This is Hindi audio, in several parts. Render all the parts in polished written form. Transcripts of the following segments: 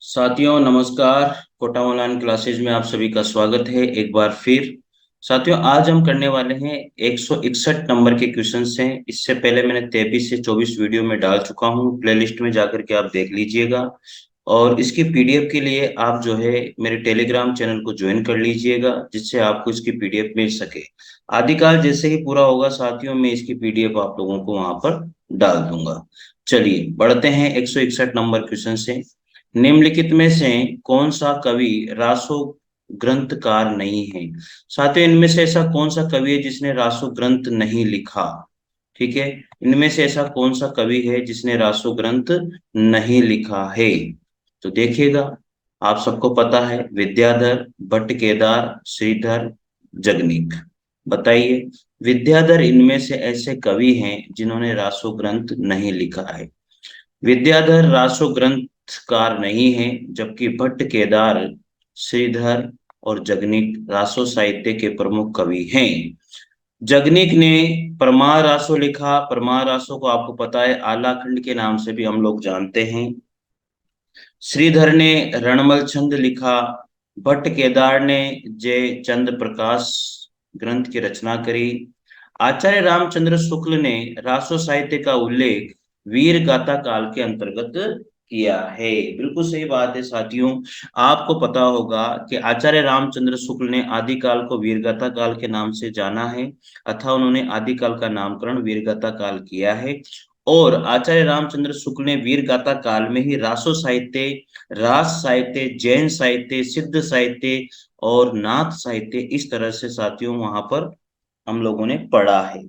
साथियों नमस्कार। कोटा ऑनलाइन क्लासेज में आप सभी का स्वागत है एक बार फिर। साथियों आज हम करने वाले हैं 161 नंबर के क्वेश्चंस हैं। इससे पहले मैंने 23 से 24 वीडियो में डाल चुका हूं, प्लेलिस्ट में जाकर के आप देख लीजिएगा। और इसकी पीडीएफ के लिए आप जो है मेरे टेलीग्राम चैनल को ज्वाइन कर लीजिएगा, जिससे आपको इसकी पीडीएफ मिल सके। आदिकाल जैसे ही पूरा होगा साथियों, मैं इसकी पीडीएफ आप लोगों को वहां पर डाल दूंगा। चलिए बढ़ते हैं 161 नंबर क्वेश्चन से। निम्नलिखित में से कौन सा कवि रासो ग्रंथकार नहीं है? साथियों इनमें से ऐसा कौन सा कवि है जिसने रासो ग्रंथ नहीं लिखा? ठीक है, इनमें से ऐसा कौन सा कवि है जिसने रासो ग्रंथ नहीं लिखा है? तो देखिएगा, आप सबको पता है विद्याधर, भट्ट केदार, श्रीधर, जगनीक। बताइए, विद्याधर इनमें से ऐसे कवि हैं जिन्होंने रासो ग्रंथ नहीं लिखा है। विद्याधर रासो ग्रंथकार नहीं है, जबकि भट्ट केदार, श्रीधर और जगनीक रासो साहित्य के प्रमुख कवि हैं। जगनीक ने परमार रासो लिखा। परमार रासो को आपको पता है आलाखंड के नाम से भी हम लोग जानते हैं। श्रीधर ने रणमल छंद लिखा। भट्ट केदार ने जय चंद्र प्रकाश ग्रंथ की रचना करी। आचार्य रामचंद्र शुक्ल ने रासो साहित्य का उल्लेख वीर गाथा काल के अंतर्गत किया है। बिल्कुल सही बात है साथियों। आपको पता होगा कि आचार्य रामचंद्र शुक्ल ने आदिकाल को वीरगाथा काल के नाम से जाना है, अतः उन्होंने आदिकाल का नामकरण वीरगाथा काल किया है। और आचार्य रामचंद्र शुक्ल ने वीरगाथा काल में ही रासो साहित्य, रास साहित्य, जैन साहित्य, सिद्ध साहित्य और नाथ साहित्य, इस तरह से साथियों वहां पर हम लोगों ने पढ़ा है।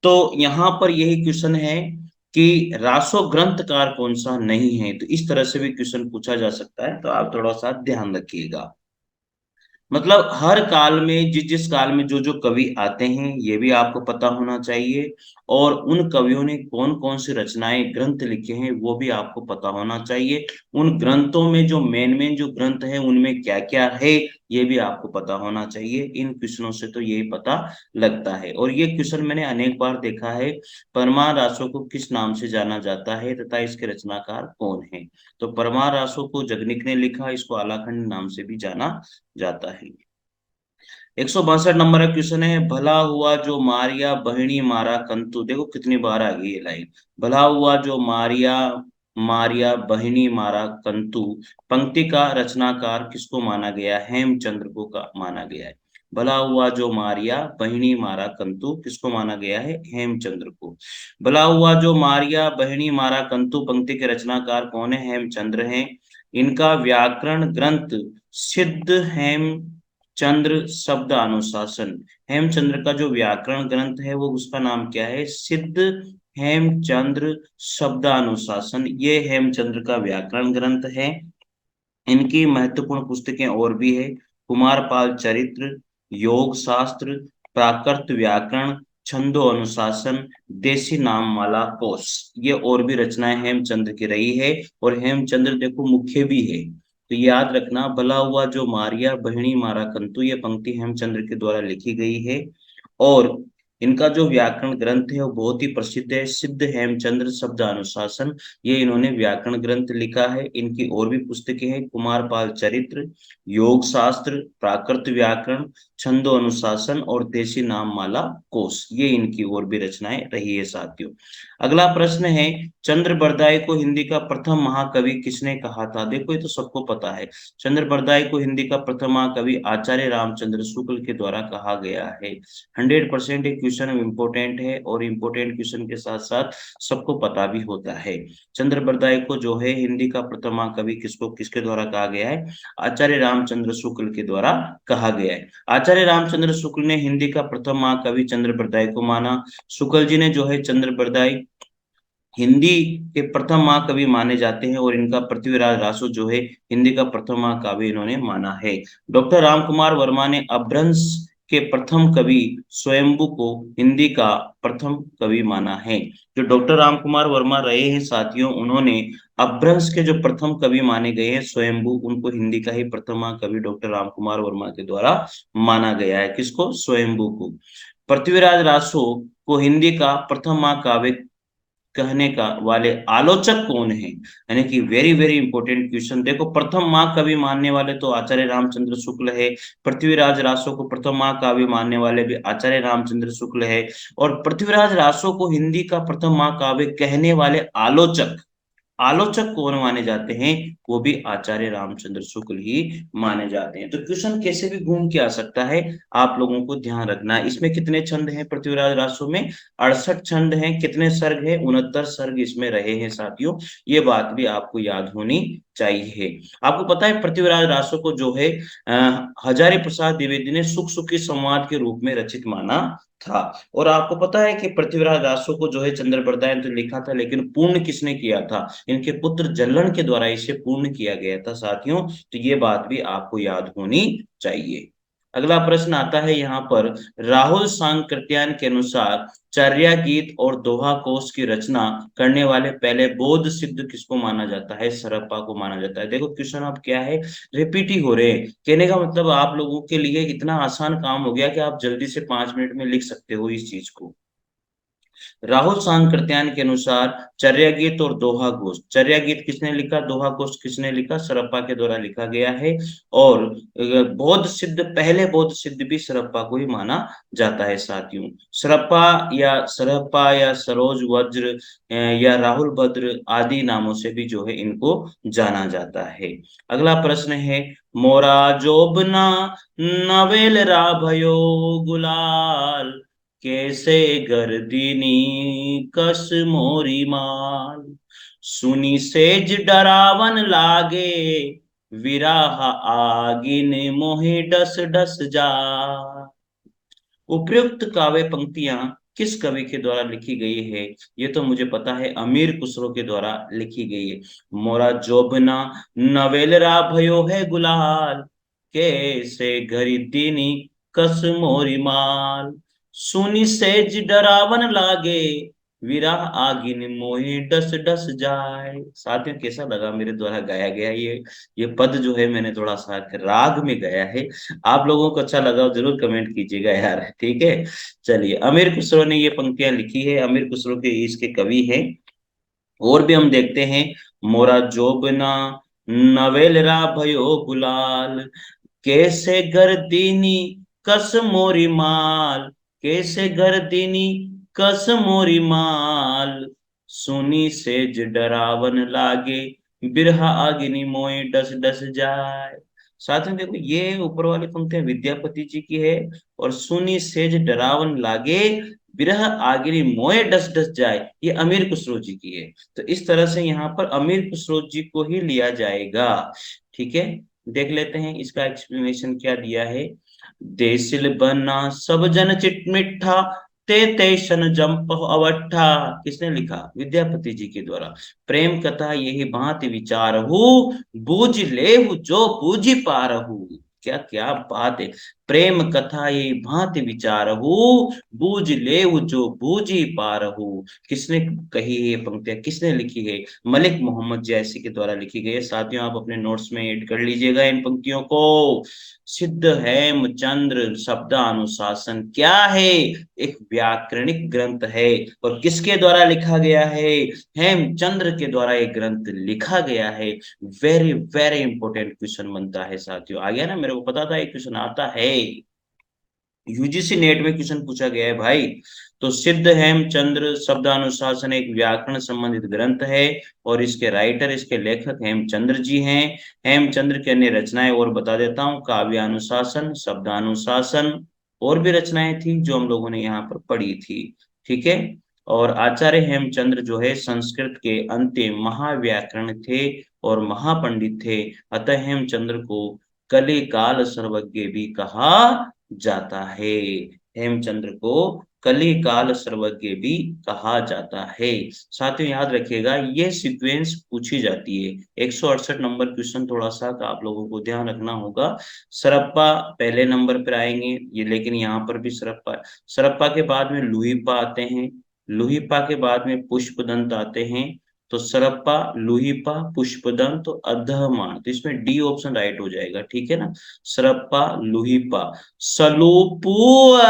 तो यहाँ पर यही क्वेश्चन है कि रासो ग्रंथकार कौन सा नहीं है, तो इस तरह से भी क्वेश्चन पूछा जा सकता है, तो आप थोड़ा सा ध्यान रखिएगा। मतलब हर काल में जिस जिस काल में जो जो कवि आते हैं ये भी आपको पता होना चाहिए। और उन कवियों ने कौन कौन सी रचनाएं ग्रंथ लिखे हैं वो भी आपको पता होना चाहिए। उन ग्रंथों में जो मेन मेन जो ग्रंथ है उनमें क्या क्या है ये भी आपको पता होना चाहिए। इन क्वेश्चनों से तो यही पता लगता है। और ये क्वेश्चन मैंने अनेक बार देखा है। परमार रासो को किस नाम से जाना जाता है तथा इसके रचनाकार कौन है? तो परमार रासो को जगनिक ने लिखा, इसको आलाखंड नाम से भी जाना जाता है। 162 नंबर का क्वेश्चन है, भला हुआ जो मारिया बहिणी मारा कंतु। देखो कितनी बार आ गई ये लाइन। भला हुआ जो मारिया मारिया बहिणी मारा कंतु, पंक्ति का रचनाकार किसको माना गया? हेमचंद्र को का माना गया है। भला हुआ जो मारिया बहिणी मारा कंतु किसको माना गया है? हेमचंद्र को। भला हुआ जो मारिया बहिणी मारा कंतु पंक्ति के रचनाकार कौन है? हेमचंद्र हैं। इनका व्याकरण ग्रंथ सिद्ध हेम चंद्र शब्द अनुशासन। हेमचंद्र का जो व्याकरण ग्रंथ है वो उसका नाम क्या है? सिद्ध हेमचंद्र शब्द अनुशासन, ये हेमचंद्र का व्याकरण ग्रंथ है। इनकी महत्वपूर्ण पुस्तकें और भी है, कुमारपाल चरित्र, योग शास्त्र, प्राकृत व्याकरण, छंदो अनुशासन, देसी नाममाला कोश, ये और भी रचनाएं हेमचंद्र की रही है। और हेमचंद्र देखो मुख्य भी है, तो याद रखना, भला हुआ जो मारिया बहिणी मारा कंतु, ये पंक्ति हेमचंद्र के द्वारा लिखी गई है। और इनका जो व्याकरण ग्रंथ है वो बहुत ही प्रसिद्ध है, सिद्ध हेमचंद्र शब्द अनुशासन, ये इन्होंने व्याकरण ग्रंथ लिखा है। इनकी और भी पुस्तकें हैं, कुमारपाल चरित्र, योग शास्त्र, प्राकृत व्याकरण, छंदो अनुशासन और देसी नाममाला कोश, ये इनकी और भी रचनाएं रही है साथियों। अगला प्रश्न है, चंद्र बरदाई को हिंदी का प्रथम महाकवि किसने कहा था? देखो ये तो सबको पता है, चंद्र बरदाई को हिंदी का प्रथम महाकवि आचार्य रामचंद्र शुक्ल के द्वारा कहा गया है। 100% एक क्वेश्चन इंपोर्टेंट है, और इंपोर्टेंट क्वेश्चन के साथ साथ सबको पता भी होता है। चंद्र बरदाई को जो है हिंदी का प्रथम महाकवि किसको किसके द्वारा कहा गया है? आचार्य रामचंद्र शुक्ल के द्वारा कहा गया है। आचार्य रामचंद्र शुक्ल ने हिंदी का प्रथम महाकवि चंद्र बरदाई को माना। शुक्ल जी ने जो है चंद्र बरदाई हिंदी के प्रथम महाकवि माने जाते हैं, और इनका पृथ्वीराज रासो जो है हिंदी का प्रथम महाकवि इन्होंने माना है। डॉक्टर रामकुमार वर्मा ने अपभ्रंश के प्रथम कवि स्वयंभू को हिंदी का प्रथम कवि माना है। जो डॉक्टर रामकुमार वर्मा रहे हैं साथियों, उन्होंने अपभ्रंश के जो प्रथम कवि माने गए हैं स्वयंभू, उनको हिंदी का ही प्रथम महाकवि डॉक्टर रामकुमार वर्मा के द्वारा माना गया है। किसको? स्वयंभू को। पृथ्वीराज रासो को हिंदी का प्रथम महाकाव्य कहने का वाले आलोचक कौन है, यानी कि वेरी वेरी इंपॉर्टेंट क्वेश्चन। देखो, प्रथम महाकवि मानने वाले तो आचार्य रामचंद्र शुक्ल है। पृथ्वीराज रासो को प्रथम महाकाव्य मानने वाले भी आचार्य रामचंद्र शुक्ल है। और पृथ्वीराज रासो को हिंदी का प्रथम महाकाव्य कहने वाले आलोचक आलोचक कौन माने जाते हैं, वो भी आचार्य रामचंद्र शुक्ल ही माने जाते हैं। तो क्वेश्चन कैसे भी घूम के आ सकता है, आप लोगों को ध्यान रखना है। इसमें कितने छंद हैं पृथ्वीराज रासो में? 68 छंद हैं। कितने सर्ग हैं? 69 सर्ग इसमें रहे हैं साथियों। ये बात भी आपको याद होनी चाहिए। आपको पता है पृथ्वीराज रासो को जो है हजारी प्रसाद द्विवेदी ने सुख सुखी संवाद के रूप में रचित माना था। और आपको पता है कि पृथ्वीराज रासो को जो है चंद्रप्रदायन तो लिखा था, लेकिन पूर्ण किसने किया था? इनके पुत्र जल्लन के द्वारा इसे पूर्ण किया गया था साथियों। तो ये बात भी आपको याद होनी चाहिए। अगला प्रश्न आता है यहाँ पर, राहुल सांकृत्यायन के अनुसार चर्या गीत और दोहा कोश की रचना करने वाले पहले बौद्ध सिद्ध किसको माना जाता है? सरप्पा को माना जाता है। देखो क्वेश्चन अब क्या है, रिपीट ही हो रहे हैं। कहने का मतलब आप लोगों के लिए इतना आसान काम हो गया कि आप जल्दी से 5 मिनट में लिख सकते हो इस चीज को। राहुल सांकृत्यायन के अनुसार चर्या गीत और दोहा घोष, चर्या गीत किसने लिखा, दोहा घोष किसने लिखा? सरप्पा के द्वारा लिखा गया है। और बौद्ध सिद्ध, पहले बौद्ध सिद्ध भी सरप्पा को ही माना जाता है साथियों। सरप्पा या सरोज वज्र या राहुल भद्र आदि नामों से भी जो है इनको जाना जाता है। अगला प्रश्न है, मोरा जोबना नवेल रा भयो गुलाल, कैसे गर्दिनी कस मोरी माल, सुनी सेज डरावन लागे, विराह आगिन मोहि डस डस जा। उपयुक्त काव्य पंक्तियां किस कवि के द्वारा लिखी गई है? ये तो मुझे पता है, अमीर खुसरो के द्वारा लिखी गई है। मोरा जोबना नवेलरा भयो है गुलाल, कैसे घरी दीनी कस मोरी माल, सुनी सेज डरावन लागे, विरह आगिन मोहि डस डस जाए। साथियों कैसा लगा मेरे द्वारा गाया गया ये पद जो है मैंने थोड़ा सा राग में गाया है। आप लोगों को अच्छा लगा हो जरूर कमेंट कीजिएगा यार, ठीक है। चलिए, अमीर खुसरो ने ये पंक्तियां लिखी है, अमीर खुसरो के इसके कवि हैं। और भी हम देखते हैं, मोरा जोबना नवेलरा भयो गुलाल, कैसे गर्दिनी कस मोरी माल, कैसे गर्दिनी कस मोरी माल, सुनी सेज डरावन लागे, बिरहा अग्नि मोय डस डस जाए। साथ में देखो, ये ऊपर वाली पंक्तियां विद्यापति जी की है। और सुनी सेज डरावन लागे, बिरह आगिरी मोए डस डस जाए, ये अमीर खुसरो जी की है। तो इस तरह से यहाँ पर अमीर खुसरो जी को ही लिया जाएगा, ठीक है। देख लेते हैं इसका एक्सप्लेनेशन क्या दिया है। देसिल बना सब जन चिट मिठा, ते तेशन जंप अवठा, किसने लिखा? विद्यापति जी के द्वारा। प्रेम कथा यही भांति विचारहु, बूझ लेहु जो बूझी पारहु। क्या क्या बात है। प्रेम कथा ये भांति विचारहु, बूझ लेहु जो बूझी पारहु। किसने कही है ये पंक्तियां, किसने लिखी है? मलिक मोहम्मद जैसी के द्वारा लिखी गई है। साथियों आप अपने नोट्स में ऐड कर लीजिएगा इन पंक्तियों को। सिद्ध हेमचंद्र शब्दानुशासन क्या है? एक व्याकरणिक ग्रंथ है। और किसके द्वारा लिखा गया है? हेमचंद्र के द्वारा एक ग्रंथ लिखा गया है। वेरी वेरी इंपॉर्टेंट क्वेश्चन बनता है साथियों। आ गया ना, मेरे को पता था एक क्वेश्चन आता है, यूजीसी नेट में क्वेश्चन पूछा गया है भाई। तो सिद्ध हेमचंद्र शब्दानुशासन एक व्याकरण संबंधित ग्रंथ है। और इसके राइटर, इसके लेखक हेमचंद्र जी हैं। हेमचंद्र की अन्य रचनाएं और बता देता हूँ, काव्यानुशासन, शब्दानुशासन, और भी रचनाएं थी जो हम लोगों ने यहाँ पर पढ़ी थी, ठीक है। और आचार्य हेमचंद्र जो है संस्कृत के अंतिम महाव्याकरण थे और महापंडित थे। अतः हेमचंद्र को कली काल सर्वज्ञ भी कहा जाता है। हेमचंद्र को कली काल सर्वज्ञ भी कहा जाता है। साथियों याद रखिएगा, ये सीक्वेंस पूछी जाती है। 168 नंबर क्वेश्चन, थोड़ा सा आप लोगों को ध्यान रखना होगा। सरप्पा पहले नंबर पर आएंगे ये, लेकिन यहाँ पर भी सरप्पा। सरप्पा के बाद में लुहिपा आते हैं। लुहिपा के बाद में पुष्पदंत आते हैं। तो सरप्पा, लुहिपा, पुष्पदंत तो अधमान, तो इसमें डी ऑप्शन राइट हो जाएगा, ठीक है ना। सरप्पा, लुहिपा, सलूपुआ,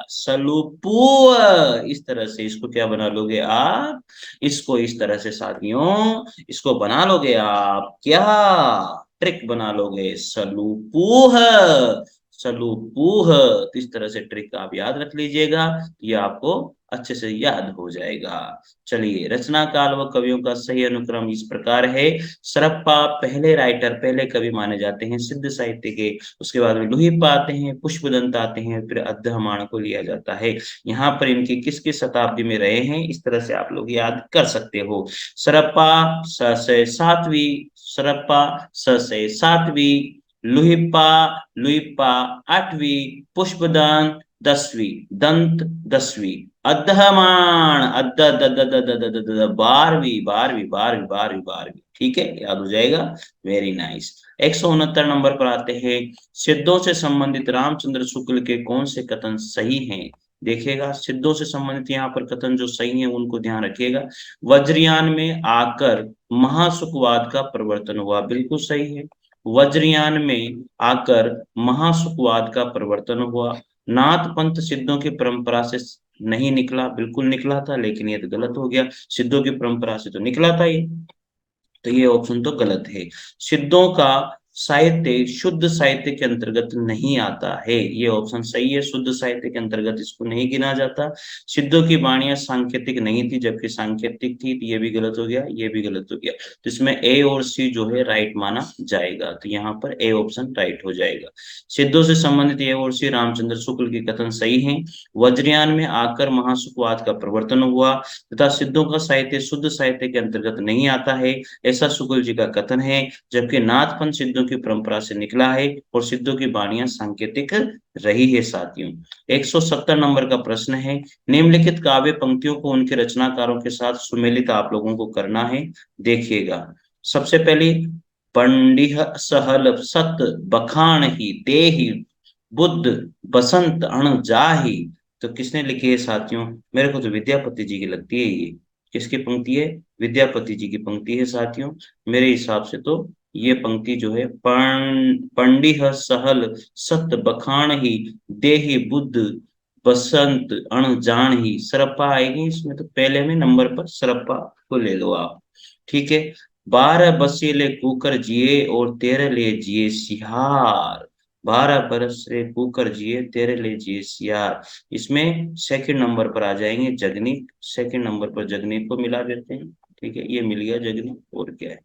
सलूपुआ, इस तरह से इसको क्या बना लोगे आप, इसको इस तरह से साथियों, इसको बना लोगे आप क्या, ट्रिक बना लोगे, सलूपुह, सलूपुह, तो इस तरह से ट्रिक आप याद रख लीजिएगा, ये आपको अच्छे से याद हो जाएगा। चलिए, रचना काल व कवियों का सही अनुक्रम इस प्रकार है। सरप्पा पहले राइटर, पहले कवि माने जाते हैं सिद्ध साहित्य के, उसके बाद में लुहिपा आते हैं, पुष्पदंत आते हैं, फिर अद्धमान को लिया जाता है। यहाँ पर इनकी किस किस शताब्दी में रहे हैं, इस तरह से आप लोग याद कर सकते हो। सरप्पा स से सातवीं, सरप्पा स से सातवीं, लुहिपा, लुइपा आठवीं, पुष्पदंत दसवीं, दंत दसवीं, अद्धमान अद्ध the the the the the the the the बारहवीं, बारहवीं, बारहवीं, बारहवीं, बारहवीं, ठीक है, याद हो जाएगा। Very nice. 169 नंबर पर आते हैं। सिद्धों से संबंधित रामचंद्र शुक्ल के कौन से कथन सही हैं। देखिएगा, सिद्धों से संबंधित यहाँ पर कथन जो सही है उनको ध्यान रखिएगा। वज्रयान में आकर महासुखवाद का प्रवर्तन हुआ, बिल्कुल सही है। वज्रयान में आकर महासुखवाद का प्रवर्तन हुआ। नाथ पंथ सिद्धों की परंपरा से नहीं निकला, बिल्कुल निकला था, लेकिन ये तो गलत हो गया, सिद्धों की परंपरा से तो निकला था ये, तो ये ऑप्शन तो गलत है। सिद्धों का साहित्य शुद्ध साहित्य के अंतर्गत नहीं आता है, ये ऑप्शन सही है, शुद्ध साहित्य के अंतर्गत इसको नहीं गिना जाता। सिद्धों की वाणियां सांकेतिक नहीं थी, जबकि सांकेतिक थी, तो ये भी गलत हो गया, ये भी गलत हो गया, तो इसमें ए और सी जो है राइट माना जाएगा, तो यहाँ पर ए ऑप्शन राइट हो जाएगा। सिद्धों से संबंधित ए और सी रामचंद्र शुक्ल के कथन सही है। वज्रयान में आकर महासुखवाद का प्रवर्तन हुआ तथा सिद्धों का साहित्य शुद्ध साहित्य के अंतर्गत नहीं आता है, ऐसा शुक्ल जी का कथन है, जबकि नाथपंथ सिद्धों की परंपरा से निकला है और सिद्धों की वाणियां सांकेतिक रही है साथियों। 170 नंबर का प्रश्न है। निम्नलिखित काव्य पंक्तियों को उनके रचनाकारों के साथ सुमेलित आप लोगों को करना है। देखिएगा, सबसे पहली, पंडिह सहल सत बखान ही देहि बुद्ध बसंत अण जाहि, तो किसने लिखी है साथियों, मेरे को तो विद्यापति जी की लगती है ये। किसकी पंक्ति है, विद्यापति जी की पंक्ति है साथियों। मेरे हिसाब से तो ये पंक्ति जो है, पंडिह सहल सत बखान ही देहि बुद्ध बसंत अण जान ही, सरप्पा आएगी इसमें, तो पहले में नंबर पर सरप्पा को ले लो आप, ठीक है। 12 बसेले कुकर जिए और 13 ले जिए सिहार, 12 बरस रे कुकर जिए 13 ले जिए सियार, इसमें सेकंड नंबर पर आ जाएंगे जगनीक, सेकंड नंबर पर जगनीक को मिला देते हैं, ठीक है, ये मिल गया जगनीक, और क्या है,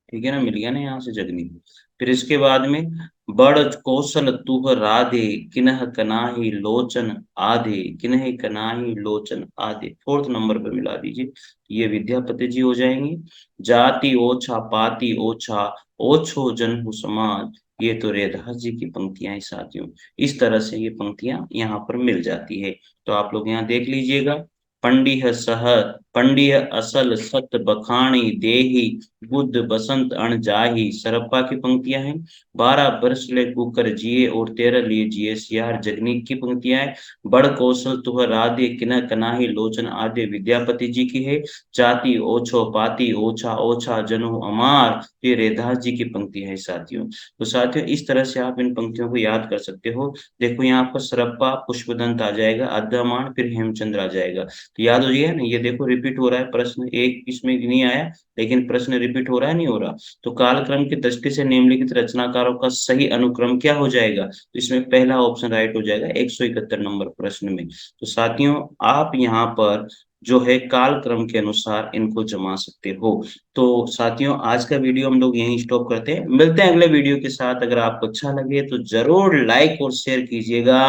ठीक है ना, मिल गया ना यहाँ से जगनीक। फिर इसके बाद में, बड़ कौशल तुह राधे किन्ह कनाहि लोचन आधे, किन्ह कनाहि लोचन आधे, फोर्थ नंबर पर मिला दीजिए, ये विद्यापति जी हो जाएंगे। जाति ओछा पाति ओछा ओछो जन्म समाज, ये तो रेदास जी की पंक्तियां हैं साथियों। इस तरह से ये पंक्तियां यहाँ पर मिल जाती है, तो आप लोग यहाँ देख लीजिएगा। पंडिह सह, पंडिह असल सत बखानी देही बुद्ध बसंत अण जाही, सरप्पा की पंक्तियां हैं। 12 बरस ले कुकर जिए और 13 लिए जिए सियार, जगनीक की पंक्तियां हैं। बड़ कौशल तुह राधे किन कनाही लोचन आदि, विद्यापति जी की है। जाति ओछो पाती ओछा ओछा जनो अमार, ये रेदास जी की पंक्ति है साथियों। तो साथियों, इस तरह से आप इन पंक्तियों को याद कर सकते हो। देखो, यहाँ पर सरप्पा पुष्पदंत आ जाएगा, अद्धमान, फिर हेमचंद्र आ जाएगा, तो याद हो गया ना। ये देखो रिपीट हो रहा है प्रश्न, एक इसमें नहीं आया, लेकिन प्रश्न रिपीट हो रहा है, नहीं हो रहा। तो कालक्रम की दृष्टि से निम्नलिखित रचनाकारों का सही अनुक्रम क्या हो जाएगा, तो इसमें पहला ऑप्शन राइट हो जाएगा 171 नंबर प्रश्न में। तो साथियों, आप यहाँ पर जो है कालक्रम के अनुसार इनको जमा सकते हो। तो साथियों, आज का वीडियो हम लोग यहीं स्टॉप करते हैं, मिलते हैं अगले वीडियो के साथ। अगर आपको अच्छा लगे तो जरूर लाइक और शेयर कीजिएगा,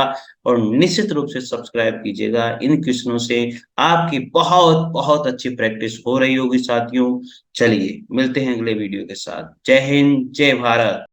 और निश्चित रूप से सब्सक्राइब कीजिएगा। इन क्वेश्चनों से आपकी बहुत बहुत अच्छी प्रैक्टिस हो रही होगी साथियों। चलिए, मिलते हैं अगले वीडियो के साथ। जय हिंद, जय भारत।